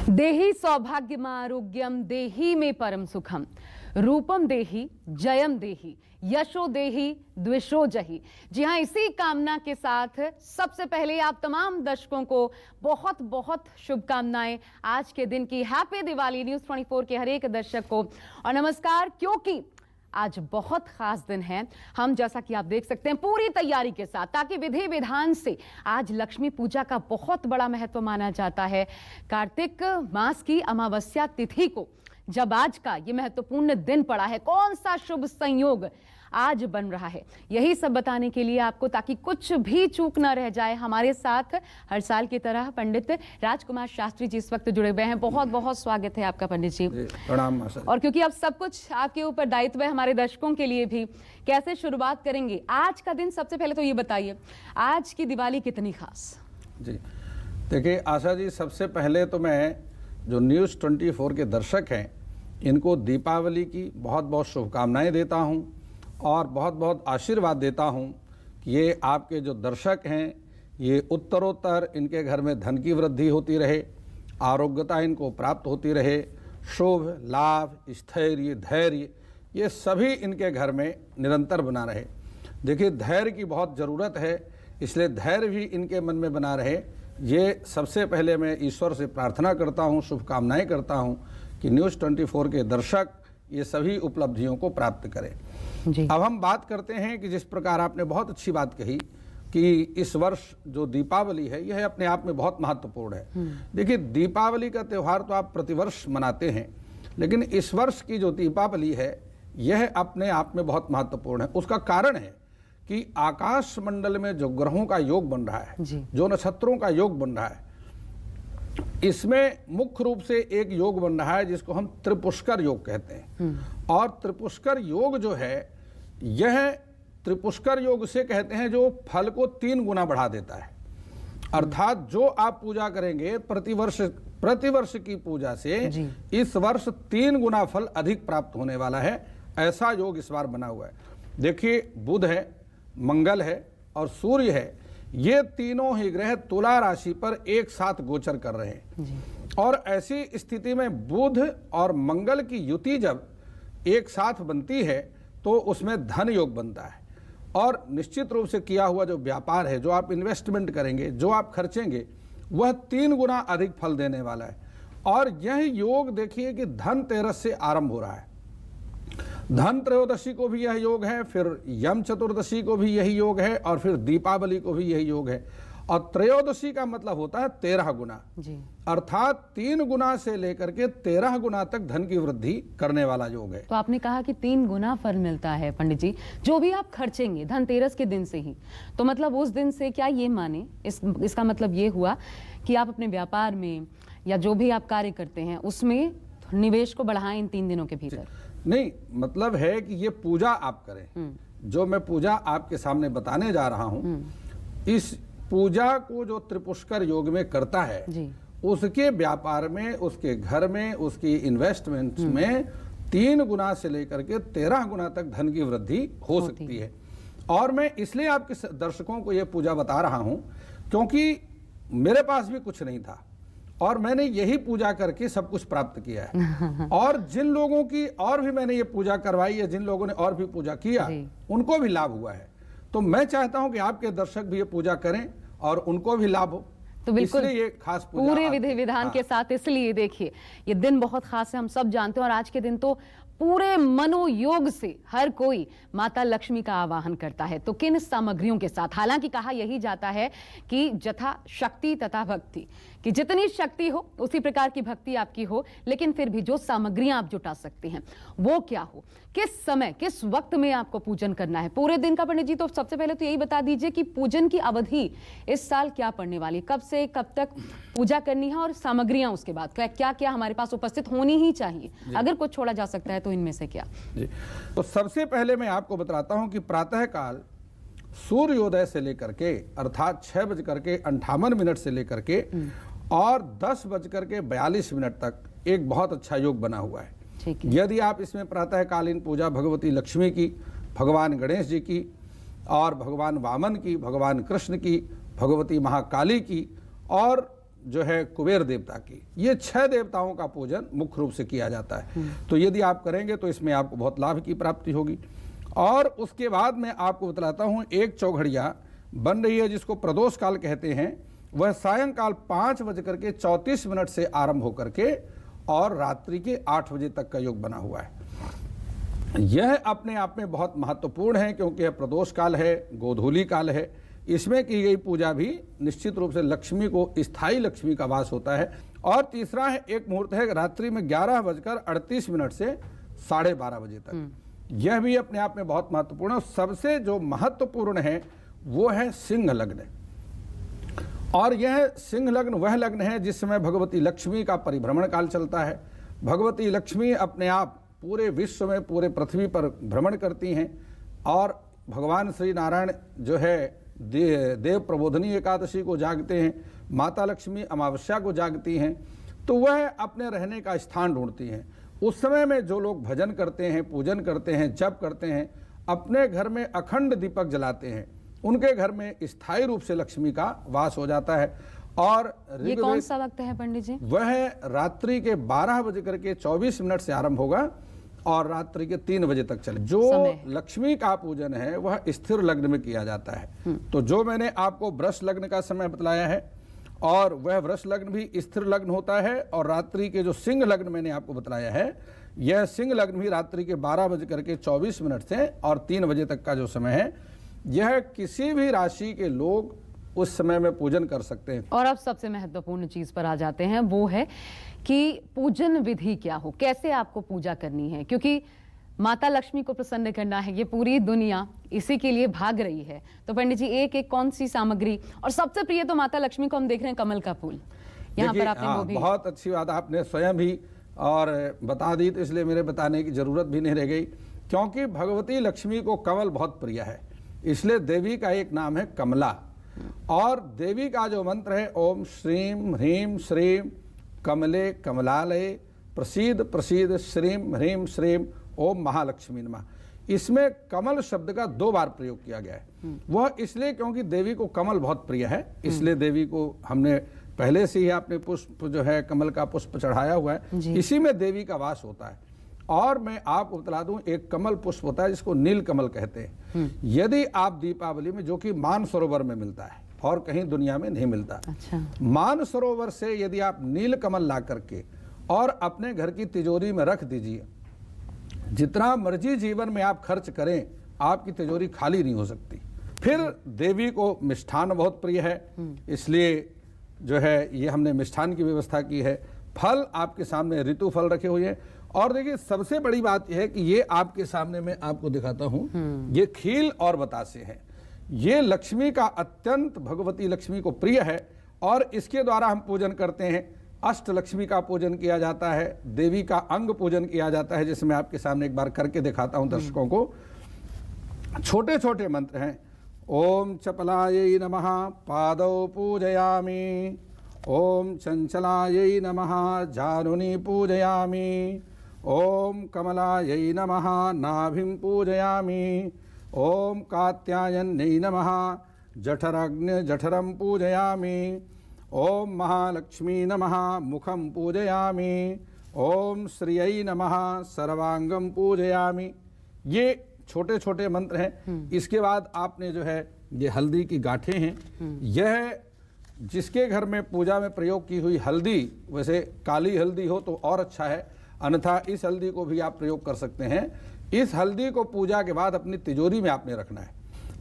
देहि सौभाग्यम आरोग्यम देहि में परम सुखम रूपम देहि जयम देहि यशो देहि द्विषो जहि। जी हाँ, इसी कामना के साथ सबसे पहले आप तमाम दर्शकों को बहुत बहुत शुभकामनाएं आज के दिन की। हैप्पी दिवाली न्यूज़ 24 के हर एक दर्शक को और नमस्कार, क्योंकि आज बहुत खास दिन है। हम जैसा कि आप देख सकते हैं पूरी तैयारी के साथ, ताकि विधि विधान से आज लक्ष्मी पूजा का बहुत बड़ा महत्व माना जाता है। कार्तिक मास की अमावस्या तिथि को जब आज का ये महत्वपूर्ण दिन पड़ा है, कौन सा शुभ संयोग आज बन रहा है, यही सब बताने के लिए आपको, ताकि कुछ भी चूक ना रह जाए, हमारे साथ हर साल की तरह पंडित राजकुमार शास्त्री जी इस वक्त जुड़े हुए हैं। बहुत बहुत स्वागत है आपका पंडित जी। प्रणाम। और क्योंकि अब सब कुछ आपके ऊपर दायित्व है, हमारे दर्शकों के लिए भी कैसे शुरुआत करेंगे आज का दिन? सबसे पहले तो ये बताइए, आज की दिवाली कितनी खास? जी देखिए आशा जी, सबसे पहले तो मैं जो न्यूज़ 24 के दर्शक हैं इनको दीपावली की बहुत बहुत शुभकामनाएं देता हूं और बहुत बहुत आशीर्वाद देता हूं कि ये आपके जो दर्शक हैं ये उत्तरोत्तर इनके घर में धन की वृद्धि होती रहे, आरोग्यता इनको प्राप्त होती रहे, शुभ लाभ स्थैर्य धैर्य ये सभी इनके घर में निरंतर बना रहे। देखिए धैर्य की बहुत ज़रूरत है, इसलिए धैर्य भी इनके मन में बना रहे। ये सबसे पहले मैं ईश्वर से प्रार्थना करता हूँ, शुभकामनाएं करता हूँ कि न्यूज़ 24 के दर्शक ये सभी उपलब्धियों को प्राप्त करें। जी। अब हम बात करते हैं कि जिस प्रकार आपने बहुत अच्छी बात कही कि इस वर्ष जो दीपावली है यह अपने आप में बहुत महत्वपूर्ण है। देखिए दीपावली का त्यौहार तो आप प्रतिवर्ष मनाते हैं, लेकिन इस वर्ष की जो दीपावली है यह अपने आप में बहुत महत्वपूर्ण है। उसका कारण है कि आकाश मंडल में जो ग्रहों का योग बन रहा है, जो नक्षत्रों का योग बन रहा है, इसमें मुख्य रूप से एक योग बन रहा है जिसको हम त्रिपुष्कर योग कहते हैं। और त्रिपुष्कर योग जो है यह त्रिपुष्कर योग से कहते हैं जो फल को 3 गुना बढ़ा देता है। अर्थात जो आप पूजा करेंगे प्रतिवर्ष की पूजा से इस वर्ष 3 गुना फल अधिक प्राप्त होने वाला है। ऐसा योग इस बार बना हुआ है। देखिए बुध है, मंगल है और सूर्य है, ये तीनों ही ग्रह तुला राशि पर एक साथ गोचर कर रहे हैं। और ऐसी स्थिति में बुध और मंगल की युति जब एक साथ बनती है तो उसमें धन योग बनता है। और निश्चित रूप से किया हुआ जो व्यापार है, जो आप इन्वेस्टमेंट करेंगे, जो आप खर्चेंगे, वह 3 गुना अधिक फल देने वाला है। और यह योग देखिए कि धनतेरस से आरंभ हो रहा है। धन त्रयोदशी को भी यह योग है, फिर यम चतुर्दशी को भी यही योग है, और फिर दीपावली को भी यही योग है। और त्रयोदशी का मतलब होता है 13 गुना, अर्थात 3 गुना से लेकर के 13 गुना तक धन की वृद्धि करने वाला योग है। तो आपने कहा कि 3 गुना फल मिलता है पंडित जी, जो भी आप खर्चेंगे धनतेरस के दिन से ही, तो मतलब उस दिन से क्या ये माने, इसका मतलब ये हुआ कि आप अपने व्यापार में या जो भी आप कार्य करते हैं उसमें निवेश को बढ़ाएं इन 3 दिनों के भीतर? नहीं, मतलब है कि ये पूजा आप करें, जो मैं पूजा आपके सामने बताने जा रहा हूं, इस पूजा को जो त्रिपुष्कर योग में करता है उसके व्यापार में, उसके घर में, उसकी इन्वेस्टमेंट में 3 गुना से लेकर के 13 गुना तक धन की वृद्धि हो सकती है। और मैं इसलिए आपके दर्शकों को ये पूजा बता रहा हूं क्योंकि मेरे पास भी कुछ नहीं था और मैंने यही पूजा करके सब कुछ प्राप्त किया है। और जिन लोगों की और भी मैंने ये पूजा करवाई है, जिन लोगों ने और भी पूजा किया, उनको भी लाभ हुआ है। तो मैं चाहता हूं कि आपके दर्शक भी ये पूजा करें और उनको भी लाभ हो। तो बिल्कुल ये खास पूजा पूरे विधि विधान के साथ। इसलिए देखिए ये दिन बहुत खास है, हम सब जानते हैं। और आज के दिन तो पूरे मनोयोग से हर कोई माता लक्ष्मी का आवाहन करता है। तो किन सामग्रियों के साथ? हालांकि कहा यही जाता है कि जथा शक्ति तथा भक्ति, कि जितनी शक्ति हो उसी प्रकार की भक्ति आपकी हो, लेकिन फिर भी जो सामग्रियां आप जुटा सकते हैं वो क्या हो, किस समय किस वक्त में आपको पूजन करना है, पूरे दिन का? पंडित जी तो सबसे पहले तो यही बता दीजिए कि पूजन की अवधि इस साल क्या पड़ने वाली, कब से कब तक पूजा करनी है, और सामग्रियां उसके बाद क्या क्या हमारे पास उपस्थित होनी ही चाहिए? अगर कुछ छोड़ा जा सकता है तो इनमें से क्या? जी, तो सबसे पहले मैं आपको बताता हूं कि प्रातः काल सूर्योदय से लेकर के, अर्थात 6:58 से लेकर के और 10:42 तक एक बहुत अच्छा योग बना हुआ है। यदि आप इसमें प्रातःकालीन पूजा भगवती लक्ष्मी की, भगवान गणेश जी की, और भगवान वामन की, भगवान कृष्ण की, भगवती महाकाली की और जो है कुबेर देवता की, ये 6 देवताओं का पूजन मुख्य रूप से किया जाता है। तो यदि आप करेंगे तो इसमें आपको बहुत लाभ की प्राप्ति होगी। और उसके बाद मैं आपको बतलाता हूँ, एक चौघड़िया बन रही है जिसको प्रदोष काल कहते हैं। वह सायंकाल 5:34 से आरंभ होकर के और रात्रि के 8 बजे तक का योग बना हुआ है। यह अपने आप में बहुत महत्वपूर्ण है क्योंकि यह प्रदोष काल है, गोधूली काल है। इसमें की गई पूजा भी निश्चित रूप से लक्ष्मी को, स्थायी लक्ष्मी का वास होता है। और तीसरा है, एक मुहूर्त है रात्रि में 11:38 से 12:30 बजे तक। यह भी अपने आप में बहुत महत्वपूर्ण है। सबसे जो महत्वपूर्ण है वो है सिंह लग्न। और यह सिंह लग्न वह लग्न है जिस समय भगवती लक्ष्मी का परिभ्रमण काल चलता है। भगवती लक्ष्मी अपने आप पूरे विश्व में, पूरे पृथ्वी पर भ्रमण करती हैं। और भगवान श्री नारायण जो है देव प्रबोधनी एकादशी को जागते हैं, माता लक्ष्मी अमावस्या को जागती हैं। तो वह अपने रहने का स्थान ढूंढती हैं। उस समय में जो लोग भजन करते हैं, पूजन करते हैं, जप करते हैं, अपने घर में अखंड दीपक जलाते हैं, उनके घर में स्थायी रूप से लक्ष्मी का वास हो जाता है। और ये कौन सा वक्त है पंडित जी? वह रात्रि के 12:24 से आरंभ होगा और रात्रि के 3 बजे तक चले। जो लक्ष्मी का पूजन है वह स्थिर लग्न में किया जाता है। तो जो मैंने आपको वृष लग्न का समय बतलाया है, और वह वृष लग्न भी स्थिर लग्न होता है। और रात्रि के जो सिंह लग्न मैंने आपको बतलाया है, यह सिंह लग्न भी रात्रि के 12:24 से और 3 बजे तक का जो समय है, यह किसी भी राशि के लोग उस समय में पूजन कर सकते हैं। और अब सबसे महत्वपूर्ण चीज पर आ जाते हैं, वो है कि पूजन विधि क्या हो, कैसे आपको पूजा करनी है। क्योंकि माता लक्ष्मी को प्रसन्न करना है, ये पूरी दुनिया इसी के लिए भाग रही है। तो पंडित जी, एक एक कौन सी सामग्री, और सबसे प्रिय तो माता लक्ष्मी को हम देख रहे हैं कमल का फूल, यहाँ पर आपने वो भी। बहुत अच्छी बात आपने स्वयं भी और बता दी, तो इसलिए मेरे बताने की जरूरत भी नहीं रह गई। क्योंकि भगवती लक्ष्मी को कमल बहुत प्रिय है, इसलिए देवी का एक नाम है कमला। और देवी का जो मंत्र है, ओम श्रीम ह्रीम श्रीम कमले कमलालये प्रसीद प्रसीद श्रीम ह्रीम श्रीम ओम महालक्ष्मी नमः। इसमें कमल शब्द का 2 बार प्रयोग किया गया है। वह इसलिए क्योंकि देवी को कमल बहुत प्रिय है, इसलिए देवी को हमने पहले से ही आपने पुष्प जो है कमल का पुष्प चढ़ाया हुआ है, इसी में देवी का वास होता है। और मैं आपको बता दूं, एक कमल पुष्प होता है जिसको नील कमल कहते हैं। यदि आप दीपावली में, जो कि मानसरोवर में मिलता है और कहीं दुनिया में नहीं मिलता, अच्छा। मानसरोवर से यदि आप नील कमल ला करके और अपने घर की तिजोरी में रख दीजिए, जितना मर्जी जीवन में आप खर्च करें, आपकी तिजोरी खाली नहीं हो सकती। फिर देवी को मिष्ठान बहुत प्रिय है, इसलिए जो है ये हमने मिष्ठान की व्यवस्था की है। फल आपके सामने ऋतु फल रखे हुए हैं। और देखिए, सबसे बड़ी बात यह है कि ये आपके सामने मैं आपको दिखाता हूं, ये खील और बतासे हैं। ये लक्ष्मी का अत्यंत, भगवती लक्ष्मी को प्रिय है। और इसके द्वारा हम पूजन करते हैं। अष्ट लक्ष्मी का पूजन किया जाता है, देवी का अंग पूजन किया जाता है, जिसे मैं आपके सामने एक बार करके दिखाता हूं दर्शकों को। छोटे छोटे मंत्र हैं। ओम चपलायै नमः पादौ पूजयामि, ओम चंचलायै नमः जानुनी पूजयामि, ओम कमलायै नमः नाभिं पूजयामि, ओम कात्यायन्यै नमः जठराग्नि जठरं पूजयामि, ओम महालक्ष्मी नमः मुखं पूजयामि, ओम श्रियै नमः सर्वांगं पूजयामि। ये छोटे छोटे मंत्र हैं। इसके बाद आपने जो है ये हल्दी की गांठें हैं। यह जिसके घर में पूजा में प्रयोग की हुई हल्दी, वैसे काली हल्दी हो तो और अच्छा है, अन्यथा इस हल्दी को भी आप प्रयोग कर सकते हैं। इस हल्दी को पूजा के बाद अपनी तिजोरी में आपने रखना है।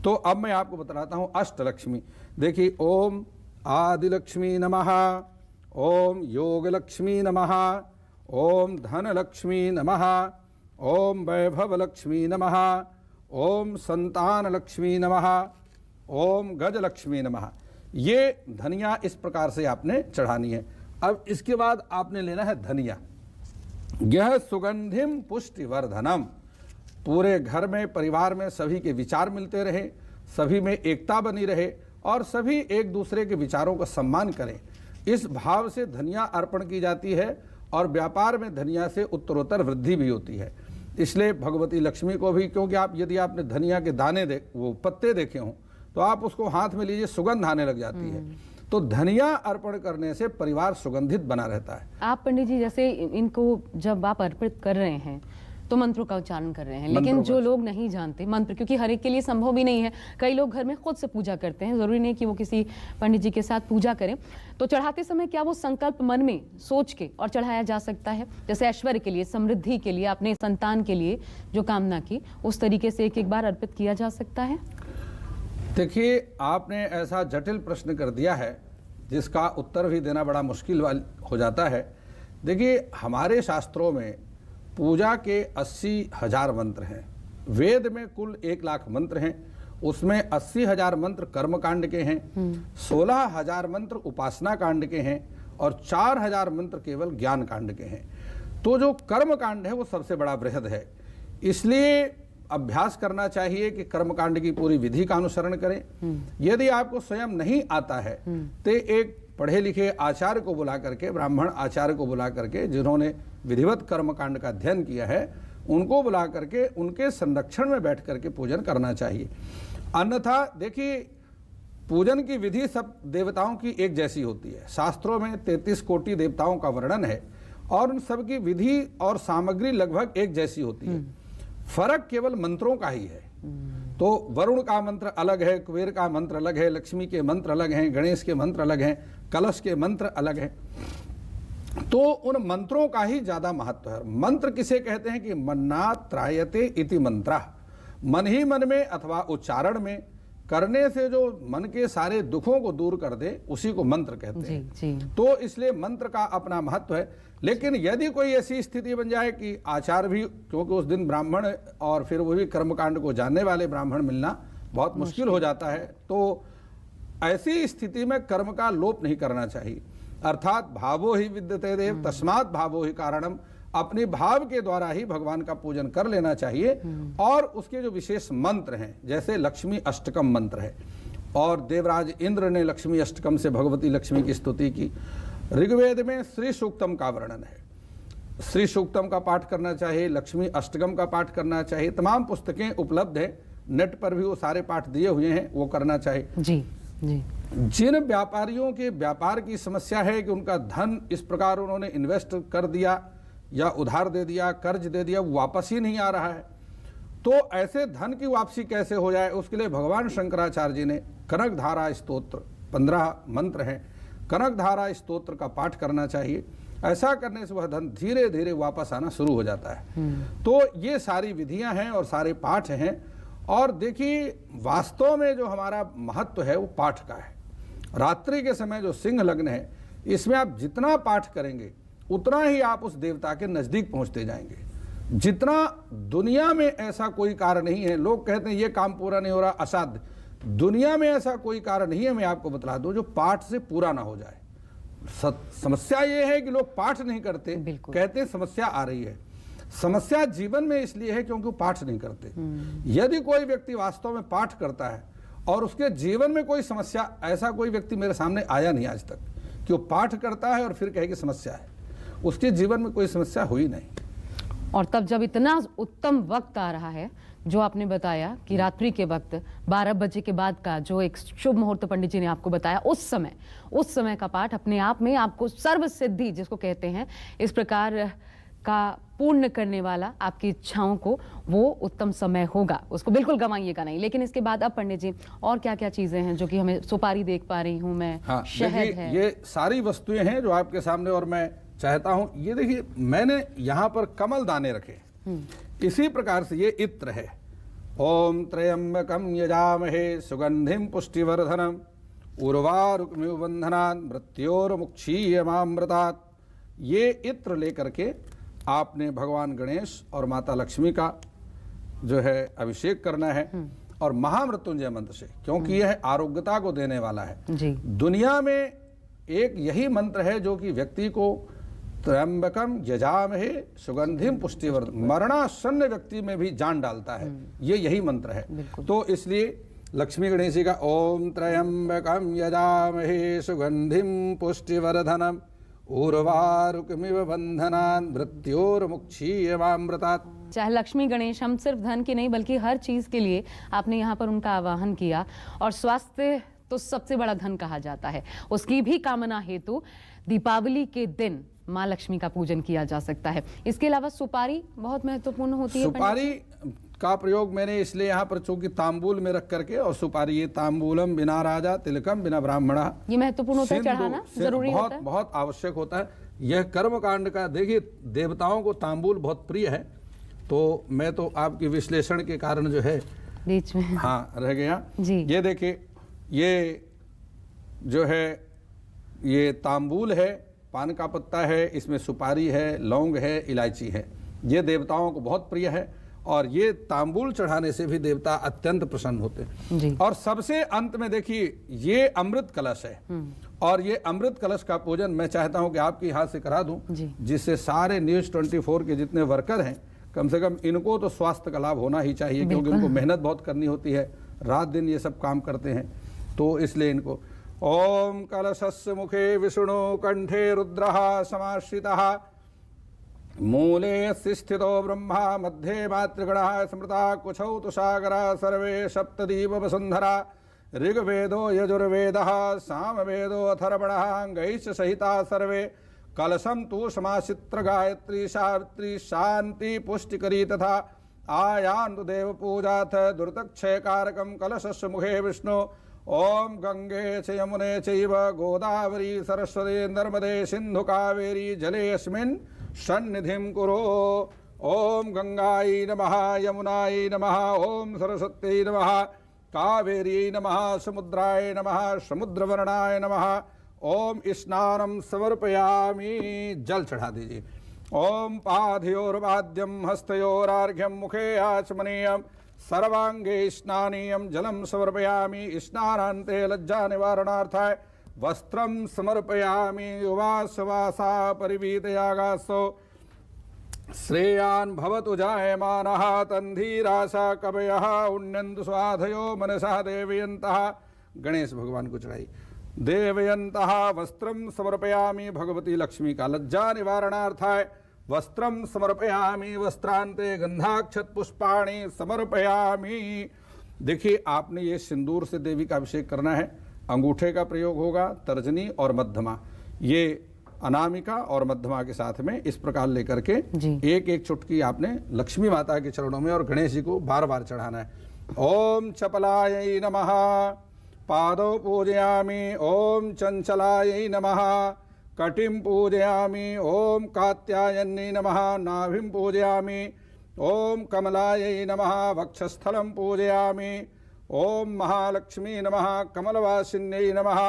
तो अब मैं आपको बताता हूँ अष्टलक्ष्मी। देखिए, ओम आदिलक्ष्मी नमः, ओम योगलक्ष्मी नमः, ओम धनलक्ष्मी नमः, ओम वैभवलक्ष्मी नमः, ओम संतानलक्ष्मी नमः, ओम गजलक्ष्मी नमः। ये धनिया इस प्रकार से आपने चढ़ानी है। अब इसके बाद आपने लेना है धनिया। यह सुगंधिम पुष्टिवर्धनम, पूरे घर में, परिवार में सभी के विचार मिलते रहे, सभी में एकता बनी रहे और सभी एक दूसरे के विचारों का सम्मान करें, इस भाव से धनिया अर्पण की जाती है। और व्यापार में धनिया से उत्तरोत्तर वृद्धि भी होती है। इसलिए भगवती लक्ष्मी को भी, क्योंकि आप यदि आपने धनिया के दाने वो पत्ते देखे हों तो आप उसको हाथ में लीजिए, सुगंध आने लग जाती है। तो धनिया अर्पण करने से परिवार सुगंधित बना रहता है। आप पंडित जी जैसे इनको जब आप अर्पित कर रहे हैं तो मंत्रों का उच्चारण कर रहे हैं, लेकिन जो लोग नहीं जानते मंत्र, क्योंकि हर एक के लिए संभव भी नहीं है, कई लोग घर में खुद से पूजा करते हैं, जरूरी नहीं कि वो किसी पंडित जी के साथ पूजा करें, तो चढ़ाते समय क्या वो संकल्प मन में सोच के और चढ़ाया जा सकता है? जैसे ऐश्वर्य के लिए, समृद्धि के लिए, अपने संतान के लिए जो कामना की, उस तरीके से एक एक बार अर्पित किया जा सकता है? देखिए, आपने ऐसा जटिल प्रश्न कर दिया है जिसका उत्तर भी देना बड़ा मुश्किल हो जाता है। देखिए, हमारे शास्त्रों में पूजा के 80,000 मंत्र हैं। वेद में कुल 1 लाख मंत्र हैं, उसमें 80,000 मंत्र कर्मकांड के हैं, 16,000 मंत्र उपासना कांड के हैं और 4,000 मंत्र केवल ज्ञान कांड के हैं। तो जो कर्मकांड है वो सबसे बड़ा बृहद है, इसलिए अभ्यास करना चाहिए कि कर्मकांड की पूरी विधि का अनुसरण करें। यदि आपको स्वयं नहीं आता है तो एक पढ़े लिखे आचार्य को बुला करके, ब्राह्मण आचार्य को बुला करके, जिन्होंने विधिवत कर्मकांड का अध्ययन किया है, उनको बुला करके उनके संरक्षण में बैठ करके पूजन करना चाहिए। अन्यथा देखिए, पूजन की विधि सब देवताओं की एक जैसी होती है। शास्त्रों में 33 कोटि देवताओं का वर्णन है और उन सब की विधि और सामग्री लगभग एक जैसी होती है। फर्क केवल मंत्रों का ही है। तो वरुण का मंत्र अलग है, कुबेर का मंत्र अलग है, लक्ष्मी के मंत्र अलग हैं, गणेश के मंत्र अलग हैं, कलश के मंत्र अलग हैं। तो उन मंत्रों का ही ज्यादा महत्व है। मंत्र किसे कहते हैं कि मन्ना त्रायते इति मंत्र, मन ही मन में अथवा उच्चारण में करने से जो मन के सारे दुखों को दूर कर दे, उसी को मंत्र कहते हैं। जी। तो इसलिए मंत्र का अपना महत्व है। लेकिन यदि कोई ऐसी स्थिति बन जाए कि आचार्य भी, क्योंकि उस दिन ब्राह्मण और फिर वो भी कर्मकांड को जानने वाले ब्राह्मण मिलना बहुत मुश्किल हो जाता है, तो ऐसी स्थिति में कर्म का लोप नहीं करना चाहिए। अर्थात भावो ही विद्यते देव तस्मात् भावो ही कारणम, अपने भाव के द्वारा ही भगवान का पूजन कर लेना चाहिए। और उसके जो विशेष मंत्र हैं, जैसे लक्ष्मी अष्टकम मंत्र है, और देवराज इंद्र ने लक्ष्मी अष्टकम से भगवती लक्ष्मी की स्तुति की। ऋग्वेद में श्री सूक्तम का वर्णन है, श्री सूक्तम का पाठ करना चाहिए, लक्ष्मी अष्टकम का पाठ करना चाहिए। तमाम पुस्तकें उपलब्ध हैं, नेट पर भी वो सारे पाठ दिए हुए हैं, वो करना चाहिए। जी जी। जिन व्यापारियों के व्यापार की समस्या है कि उनका धन इस प्रकार उन्होंने इन्वेस्ट कर दिया या उधार दे दिया, कर्ज दे दिया, वो वापस ही नहीं आ रहा है, तो ऐसे धन की वापसी कैसे हो जाए, उसके लिए भगवान शंकराचार्य जी ने कनक धारा स्तोत्र, 15 मंत्र हैं, कनक धारा स्तोत्र का पाठ करना चाहिए। ऐसा करने से वह धन धीरे धीरे वापस आना शुरू हो जाता है। तो ये सारी विधियां हैं और सारे पाठ हैं। और देखिए, वास्तव में जो हमारा महत्व है वो पाठ का है। रात्रि के समय जो सिंह लग्न है, इसमें आप जितना पाठ करेंगे उतना ही आप उस देवता के नजदीक पहुंचते जाएंगे। जितना दुनिया में ऐसा कोई कार्य नहीं है, लोग कहते हैं ये काम पूरा नहीं हो रहा, असाध्य, दुनिया में ऐसा कोई कार्य नहीं है, मैं आपको बतला दूं, जो पाठ से पूरा ना हो जाए। समस्या ये है कि लोग पाठ नहीं करते, कहते समस्या आ रही है। समस्या जीवन में इसलिए है क्योंकि वो पाठ नहीं करते। यदि कोई व्यक्ति वास्तव में पाठ करता है और उसके जीवन में कोई समस्या, ऐसा कोई व्यक्ति मेरे सामने आया नहीं आज तक कि वो पाठ करता है और फिर कहे कि समस्या है, उसके जीवन में कोई समस्या हुई नहीं। और तब जब इतना उत्तम वक्त आ रहा है, जो आपने बताया कि रात्रि के वक्त 12 बजे के बाद का जो एक शुभ मुहूर्त पंडित जी ने आपको बताया, उस समय का पाठ अपने आप में आपको सर्व सिद्धि जिसको कहते हैं, इस प्रकार का पूर्ण करने वाला आपकी इच्छाओं को, वो उत्तम समय होगा, उसको बिल्कुल गंवाइएगा नहीं। लेकिन इसके बाद अब पंडित जी और क्या क्या चीजें हैं जो कि हमें, सुपारी देख पा रही हूं मैं, हाँ, शहद है, ये सारी वस्तुएं हैं जो आपके सामने, और मैं चाहता हूं, ये देखिए मैंने यहाँ पर कमल दाने रखे, इसी प्रकार से ये इत्र है। ओम त्र्यंबकम यजामहे सुगंधिम पुष्टिवर्धनम उर्वारुकमिव बंधनान् मृत्योर्मुक्षीयमामृतात्। ये इत्र लेकर के आपने भगवान गणेश और माता लक्ष्मी का जो है अभिषेक करना है, और महामृत्युंजय मंत्र से, क्योंकि यह आरोग्यता को देने वाला है जी। दुनिया में एक यही मंत्र है जो कि व्यक्ति को त्र्यंबकम यजामहे सुगंधिम पुष्टिवर्धनम, मरणासन्न व्यक्ति में भी जान डालता है, ये यही मंत्र है। तो इसलिए लक्ष्मी गणेश जी का ओम त्र्यंबकम यजामहे सुगंधिम पुष्टिवर्धनम उर्वारुकमिव बंधनान् मृत्योर्मुक्षीयमामृतात्। चाहे लक्ष्मी गणेश, हम सिर्फ धन की नहीं बल्कि हर चीज के लिए आपने यहाँ पर उनका आवाहन किया, और स्वास्थ्य तो सबसे बड़ा धन कहा जाता है। उसकी भी कामना हेतु दीपावली के दिन माँ लक्ष्मी का पूजन किया जा सकता है। इसके अलावा सुपारी बहुत महत्वपूर्ण होती है। सुपारी का प्रयोग मैंने इसलिए यहाँ पर चूंकि तांबूल में रख करके, और सुपारी ये तांबूलम बिना राजा तिलकम बिना ब्राह्मणा, ये महत्वपूर्ण होता है, चढ़ाना जरूरी बहुत होता है, बहुत आवश्यक होता है। यह कर्म कांड का, देखिए देवताओं को तांबूल बहुत प्रिय है, तो मैं तो आपकी विश्लेषण के कारण जो है बीच में हाँ रह गया जी। ये देखिए, ये जो है ये तांबूल है, पान का पत्ता है, इसमें सुपारी है, लौंग है, इलायची है। ये देवताओं को बहुत प्रिय है और ये तांबूल चढ़ाने से भी देवता अत्यंत प्रसन्न होते हैं जी। और सबसे अंत में देखिए ये अमृत कलश है और ये अमृत कलश का पूजन मैं चाहता हूं कि आपके हाथ से करा दूं, जिससे सारे न्यूज़ 24 के जितने वर्कर हैं कम से कम इनको तो स्वास्थ्य का लाभ होना ही चाहिए, क्योंकि इनको मेहनत बहुत करनी होती है, रात दिन ये सब काम करते हैं, तो इसलिए इनको। ओम कलशस्य मुखे विष्णु कंठे रुद्रः समाश्रितः मूले स्थितो ब्रह्मा मध्ये मातृगणः स्मृता कुशौ तुषागरा सर्वे सप्तदीप वसुंधरा ऋग्वेदो यजुर्वेदः सामवेदो अथर्वणः अंगैश्च सहिता सर्वे कलशम तु समाचित्र गायत्री सावित्री शांति पुष्टिकरी तथा आयान्तु देव पूजाथ दुर्तक्षय कारकम कलशस्य मुखे विष्णु ओम गंगे च यमुने चैव गोदावरी सरस्वती नर्मदे सिंधु कावेरी जलेऽस्मिन् सन्निधिं कुरु। ओम गंगायै नमः यमुनायै नमः ओम सरस्वत्यै नमः कावेरी नमः समुद्राय नमः समुद्रवर्णाय नमः ओम स्नानम समर्पयामि, जल चढ़ा दीजिए। ओम पादयोर्वाद्यम हस्तयोरार्घ्यम मुखे आचमनीयम सर्वांगे स्नानीयम जलम समर्पयामि स्नानान्ते लज्जा निवारणार्थाय वस्त्रम समर्पयामि युवासवासा परिवीतयागासो श्रेयान् भवतु जायमानः तन्धीरासा कवयः उन्नन्तु स्वाधयो मनसा देवयन्तः। गणेश भगवान को चढ़ाई। देवयन्तः वस्त्रं समर्पयामि, भगवती लक्ष्मी का लज्जा निवारणार्थाय वस्त्रं समर्पयामि वस्त्रांते गंधाक्षत पुष्पाणि समर्पयामि। देखिए आपने ये सिंदूर से देवी का अभिषेक करना है, अंगूठे का प्रयोग होगा, तर्जनी और मध्यमा, ये अनामिका और मध्यमा के साथ में इस प्रकार लेकर के एक एक चुटकी आपने लक्ष्मी माता के चरणों में और गणेश जी को बार बार चढ़ाना है। ओम चपलायै नमः पादौ पूजयामि ओम चंचलायै नमः कटिं पूजयामि ओम कात्यायन्यै नमः नाभिं पूजयामि ओम कमलायै नमः वक्षस्थलं पूजयामि ओम महालक्ष्मी नमः कमलवासिन्यै नमः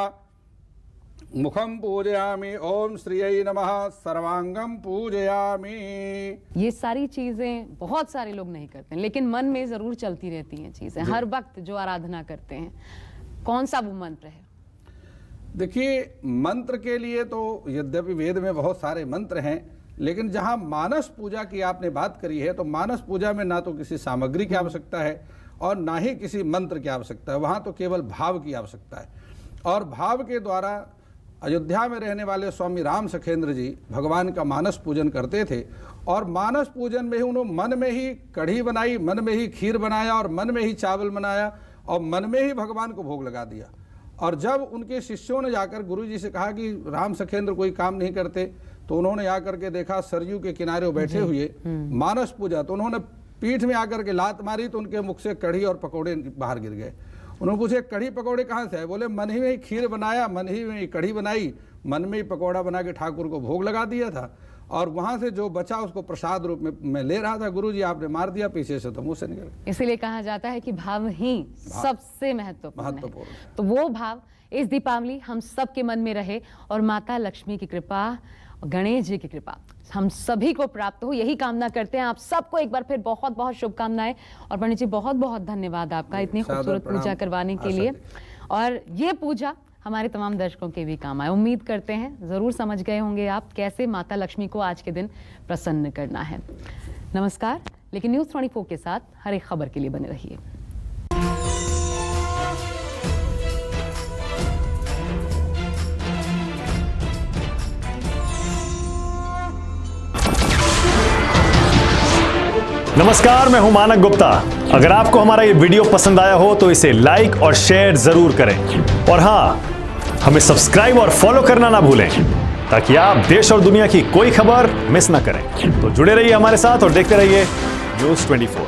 मुखम पूजयामि ओम श्रियै नमः सर्वांगम पूजयामि। ये सारी चीजें बहुत सारे लोग नहीं करते हैं, लेकिन मन में जरूर चलती रहती हैं चीजें हर वक्त जो आराधना करते हैं। कौन सा वो मंत्र है? देखिए मंत्र के लिए तो यद्यपि वेद में बहुत सारे मंत्र हैं, लेकिन जहां मानस पूजा की आपने बात करी है तो मानस पूजा में ना तो किसी सामग्री की आवश्यकता है और ना ही किसी मंत्र की आवश्यकता है, वहां तो केवल भाव की आवश्यकता है। और भाव के द्वारा अयोध्या में रहने वाले स्वामी राम सखेंद्र जी भगवान का मानस पूजन करते थे और मानस पूजन में ही उन्होंने मन में ही कढ़ी बनाई, मन में ही खीर बनाया और मन में ही चावल बनाया और मन में ही भगवान को भोग लगा दिया। और जब उनके शिष्यों ने जाकर गुरु जी से कहा कि राम सखेंद्र कोई काम नहीं करते, तो उन्होंने आकर के देखा सरयू के किनारे वो बैठे हुए मानस पूजा, तो उन्होंने पीठ में आकर के लात मारी तो उनके मुख से कढ़ी और पकौड़े बाहर गिर गए। उन्होंने पूछे कढ़ी पकौड़े कहाँ से है? बोले मन ही में ही खीर बनाया, मन ही में ही कढ़ी बनाई, मन में ही पकौड़ा बना के ठाकुर को भोग लगा दिया था और वहां से जो बचा उसको प्रसाद रूप में मैं ले रहा था, गुरु जी आपने मार दिया पीछे से, तो मुंह से निकल। इसीलिए कहा जाता है कि भाव ही सबसे महत्वपूर्ण है। तो वो भाव इस दीपावली हम सबके मन में रहे और माता लक्ष्मी की कृपा, गणेश जी की कृपा हम सभी को प्राप्त हो, यही कामना करते हैं। आप सबको एक बार फिर बहुत बहुत शुभकामनाएं। और पंडित जी बहुत बहुत धन्यवाद आपका इतनी खूबसूरत पूजा करवाने के लिए, और ये पूजा हमारे तमाम दर्शकों के भी काम आए। उम्मीद करते हैं जरूर समझ गए होंगे आप कैसे माता लक्ष्मी को आज के दिन प्रसन्न करना है। नमस्कार। लेकिन न्यूज़ 24 के साथ हर एक खबर के लिए बने रहिए। नमस्कार, मैं हूं मानक गुप्ता। अगर आपको हमारा ये वीडियो पसंद आया हो तो इसे लाइक और शेयर जरूर करें और हां, हमें सब्सक्राइब और फॉलो करना ना भूलें ताकि आप देश और दुनिया की कोई खबर मिस ना करें। तो जुड़े रहिए हमारे साथ और देखते रहिए न्यूज़ 24।